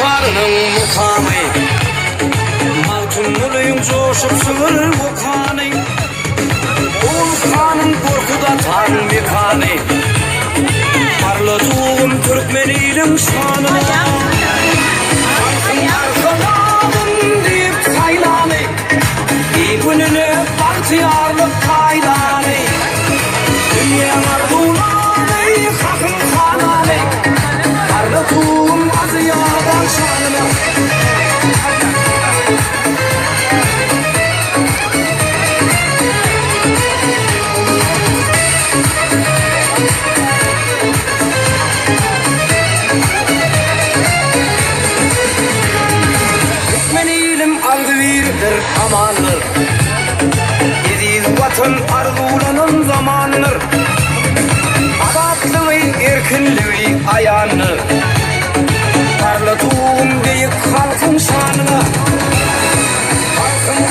muhtarının mukamı, Maltunluyum coşup sığır vukanı, Oğuz Han'ın korkuda tan mekanı, Parladığım Türkmeni'nin şanına, Halkın arkaladın deyip saylanı, İyi gününü partiyarlık kaylanı, Dünya ardulanı, Hakın kananı, Parladığım azıyadan şanına. Amandır, Yediz vatan arzulanın zamandır, Azatlı ve erkinliği ayanır, Parlatığım deyip halkın şanına, Halkın